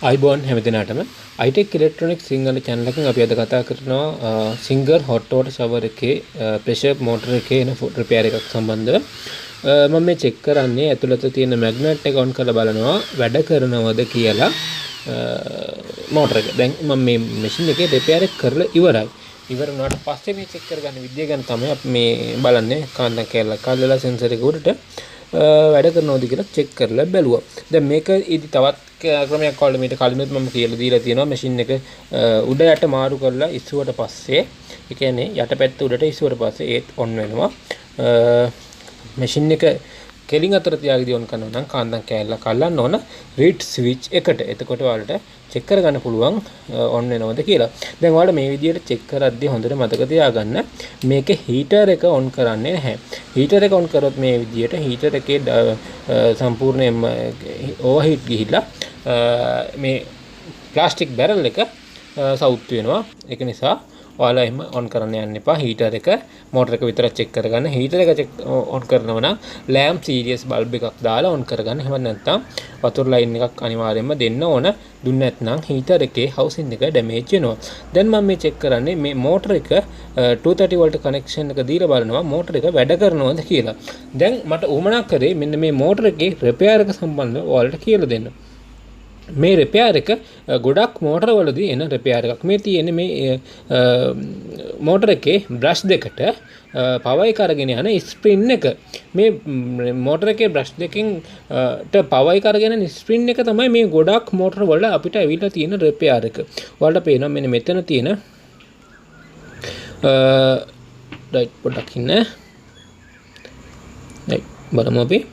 iBourne හැමදෙනාටම iTEC electronic Sinhala channel එකෙන් අපි අද කතා කරනවා සිංගර් hot water shower එකේ pressure motor එකේ එන repair එකක් සම්බන්ධව. මම මේ check කරන්නේ ඇතුළත තියෙන magnet එක on කරලා බලනවා වැඩ කරනවද කියලා motor එක. දැන් මම මේ machine එකේ repair එක කරලා ඉවරයි. ඉවර වුණාට පස්සේ මේ check කරගන්න විදිය ගැන තමයි අපි මේ බලන්නේ. කාන්දම් කැල්ලක් අල්ලලා sensor එක උඩට වැඩ කරනවද කියලා check කරලා බැලුවා. දැන් මේක ඉදි තවත් ක්‍රමයක් වල මේක කලිනුත් මම කියලා දීලා තියෙනවා මැෂින් එක උඩ යට මාරු කරලා ඉස්සුවට පස්සේ ඒ කියන්නේ යටපැත්ත උඩට ඉස්සුවට පස්සේ ඒත් on වෙනවා. මැෂින් එක කෙලින් අතර තියාගෙන on කරනවා නම් කාන්දම් කැල්ලක් අල්ලන්න ඕන read switch එකට. එතකොට ඔයාලට check කරගන්න පුළුවන් on වෙනවද කියලා. දැන් ඔයාලා මේ විදිහට check කරද්දී හොඳට මතක තියාගන්න මේකේ heater එක on කරන්නේ නැහැ. heater එක on කරොත් මේ විදිහට heater එකේ සම්පූර්ණයෙන්ම overheat ගිහිල්ලා මේ plastic barrel එක සවුත් වෙනවා. ඒක නිසා ඔයාලා එහෙම on කරන්න යන්න එපා. heater එක motor එක විතරක් check කරගන්න. heater එක check on කරනවා නම් lamp series bulb එකක් දාලා on කරගන්න. එහෙම නැත්නම් වතුර line එකක් අනිවාර්යයෙන්ම දෙන්න ඕන. දුන්න නැත්නම් heater එකේ housing එක damage වෙනවා. දැන් මම මේ check කරන්නේ මේ motor එක 230 volt connection එක දීලා බලනවා motor එක වැඩ කරනවද කියලා. දැන් මට උවමනා කරේ මෙන්න මේ motor එකේ repair එක සම්බන්ධව ඔයාලට කියලා දෙන්න. මේ repair එක ගොඩක් motor වලදී එන repair එකක්. මේ තියෙන්නේ මේ motor එකේ brush දෙකට power එක අරගෙන යන spring එක. මේ motor එකේ brush දෙකෙන් power එක අරගෙන යන spring එක තමයි මේ ගොඩක් motor වල අපිට ඇවිල්ලා තියෙන repair එක. ඔයාලට පේනවා මෙන්න මෙතන තියෙන right පොඩ්ඩක් ඉන්න. right බලමු අපි.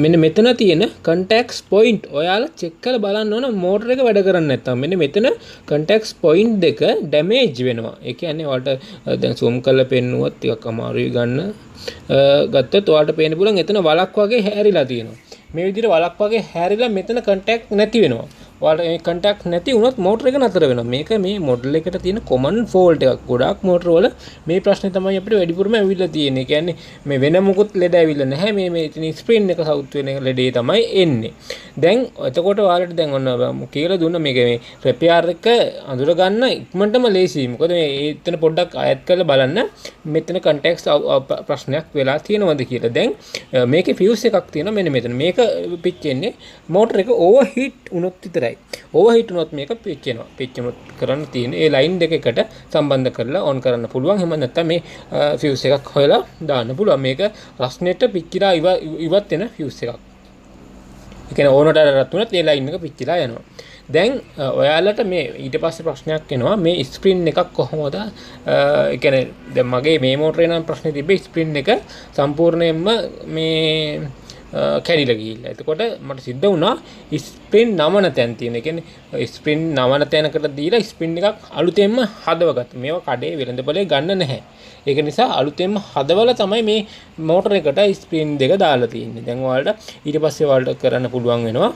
මෙන්න මෙතන තියෙන contacts point ඔයාලා check කරලා බලන්න ඕන motor එක වැඩ කරන්නේ නැත්නම් මෙන්න මෙතන contacts point දෙක damage වෙනවා. ඒ කියන්නේ ඔයාලට දැන් zoom කරලා පෙන්නුවොත් ටිකක් අමාරුයි ගන්න. ගත්තොත් ඔයාලට පේන්න පුළුවන් එතන වලක් වගේ හැරිලා තියෙනවා. මේ විදිහට වලක් වගේ හැරිලා මෙතන contact නැති වෙනවා. ඔයාලට මේ contact නැති වුණොත් motor එක නතර වෙනවා. මේක මේ model එකට තියෙන common fault එකක්. ගොඩාක් motor වල මේ ප්‍රශ්නේ තමයි අපිට වැඩිපුරම ඇවිල්ලා තියෙන්නේ. කියන්නේ මේ වෙන මොකුත් ලෙඩ ඇවිල්ලා නැහැ. මේ ඉතින් ස්ප්‍රින් එක සවුත් වෙන ලෙඩේ තමයි එන්නේ. දැන් එතකොට ඔයාලට දැන් ඔන්න කියලා දුන්න මේක මේ repair එක අඳුර ගන්න ඉක්මනටම ලේසියි. මොකද මේ එතන පොඩ්ඩක් අයත් කරලා බලන්න මෙතන contacts ප්‍රශ්නයක් වෙලා තියෙනවද කියලා. දැන් මේකේ fuse එකක් තියෙනවා මෙන්න මෙතන. මේක පිච්චෙන්නේ motor එක overheat වුණොත් විතරයි. overheat වුණොත් මේක පිච්චෙනවා. පිච්චෙනොත් කරන්න තියෙන ඒ line දෙකකට සම්බන්ධ කරලා on කරන්න පුළුවන්. එහෙම නැත්නම් මේ fuse එකක් හොයලා දාන්න පුළුවන්. මේක රස්නෙට පිච්චිලා ඉවත් වෙන fuse එකක්. ඒ කියන්නේ ඕනට රත් වුණත් ඒ line එක පිච්චිලා යනවා. දැන් ඔයාලට මේ ඊට පස්සේ ප්‍රශ්නයක් එනවා මේ ස්ප්‍රින් එකක් කොහොමද ඒ කියන්නේ දැන් මගේ මේ මෝටරේ නම් ප්‍රශ්නේ තිබ්බේ ස්ප්‍රින් එක සම්පූර්ණයෙන්ම මේ කැඩිලා ගිහිල්ලා. එතකොට මට සිද්ධ වුණා ස්ප්‍රින් නමන තැන් තියෙන. ඒ කියන්නේ ස්ප්‍රින් නමන තැනකට දීලා ස්ප්‍රින් එකක් අලුතෙන්ම හදවගත්තා. මේවා කඩේ වෙළඳපොලේ ගන්න නැහැ. ඒක නිසා අලුතෙන්ම හදවලා තමයි මේ මෝටර එකට ස්ප්‍රින් දෙක දාලා තියෙන්නේ. දැන් ඔයාලට ඊට පස්සේ ඔයාලට කරන්න පුළුවන් වෙනවා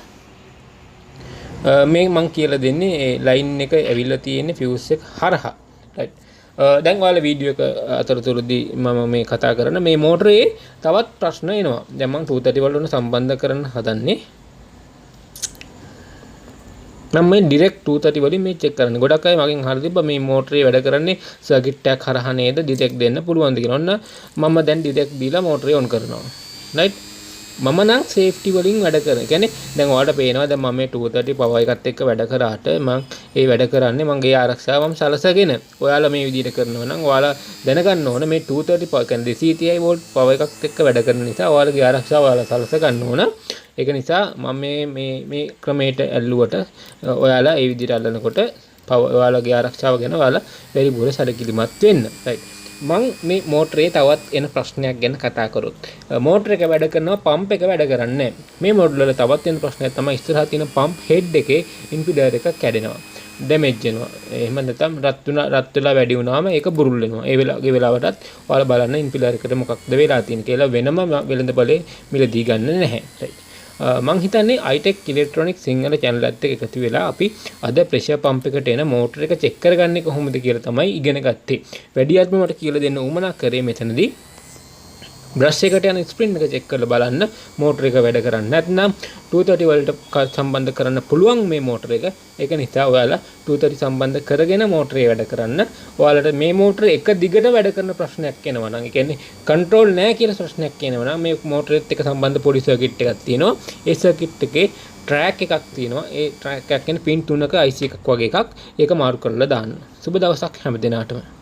මේ මං කියලා දෙන්නේ ඒ ලයින් එක ඇවිල්ලා තියෙන්නේ fuse එක හරහා. right. දැන් ඔයාලා වීඩියෝ එක අතරතුරදී මම මේ කතා කරන මේ මෝටරේ තවත් ප්‍රශ්න එනවා. දැන් මම 230 වලට සම්බන්ධ කරන්න හදන්නේ. මම මේ direct 230 වලින් මේ check කරන්නේ. ගොඩක් අය මගෙන් අහලා තිබ්බා මේ මෝටරේ වැඩ කරන්නේ circuit එකක් හරහා නේද detect දෙන්න පුළුවන්ද කියලා. ඔන්න මම දැන් detect දීලා මෝටරේ on කරනවා. right. මම නම් safety වලින් වැඩ කරන. ඒ කියන්නේ දැන් ඔයාලට පේනවා දැන් මම මේ 230 power එකත් එක්ක වැඩ කරාට මම ඒ වැඩ කරන්නේ මගේ ආරක්ෂාව මම සලසගෙන. ඔයාලා මේ විදිහට කරනවා නම් ඔයාලා දැනගන්න ඕන මේ 230 power කියන්නේ 230 volt power එකත් එක්ක වැඩ කරන නිසා ඔයාලගේ ආරක්ෂාව ඔයාලා සලස ගන්න ඕන. ඒක නිසා මම මේ ක්‍රමයට ඇල්ලුවට ඔයාලා ඒ විදිහට අල්ලනකොට ඔයාලගේ ආරක්ෂාව ගැන ඔයාලා වැඩිපුර සැලකිලිමත් වෙන්න. right. මං මේ මෝටරේ තවත් එන ප්‍රශ්නයක් ගැන කතා කරොත් මෝටර එක වැඩ කරනවා පම්ප් එක වැඩ කරන්නේ නැහැ. මේ මොඩල් වල තවත් එන ප්‍රශ්නයක් තමයි ඉස්සරහා තියෙන පම්ප් හෙඩ් එකේ ඉම්පිඩර් එක කැඩෙනවා. ඩැමේජ් වෙනවා. එහෙම නැත්නම් රත් වෙලා වැඩි වුණාම ඒක බුරුල් වෙනවා. ඒ වෙලාවටත් ඔයාලා බලන්න ඉම්පිඩර් එකට මොකක්ද වෙලා තියෙන්නේ කියලා වෙනම වෙළඳපොලේ මිලදී ගන්න නැහැ. මං හිතන්නේ iTEC electronic සිංහල channel එකත් එක්ක එකතු වෙලා අපි අද pressure pump එකට එන motor එක check කරගන්නේ කොහොමද කියලා තමයි ඉගෙන ගත්තේ. වැඩියත්ම මට කියලා දෙන්න උවමනා කරේ මෙතනදී බ්‍රෂ් එකට යන ස්ප්‍රින්ට් එක චෙක් කරලා බලන්න මෝටර එක වැඩ කරන්නේ නැත්නම් 230 වලට සම්බන්ධ කරන්න පුළුවන් මේ මෝටර එක. ඒක නිසා ඔයාලා 230 සම්බන්ධ කරගෙන මෝටරේ වැඩ කරන්න. ඔයාලට මේ මෝටර එක දිගට වැඩ කරන ප්‍රශ්නයක් එනවා නම්, ඒ කියන්නේ කන්ට්‍රෝල් නැහැ කියලා ප්‍රශ්නයක් එනවා නම් මේ මෝටරෙත් එක්ක සම්බන්ධ පොඩි සර්කිට් එකක් තියෙනවා. ඒ සර්කිට් එකේ ට්‍රැක් එකක් තියෙනවා. ඒ ට්‍රැක් එක කියන්නේ පින් 3ක IC එකක් වගේ එකක්. ඒක මාරු කරලා දාන්න. සුබ දවසක් හැම දිනාටම.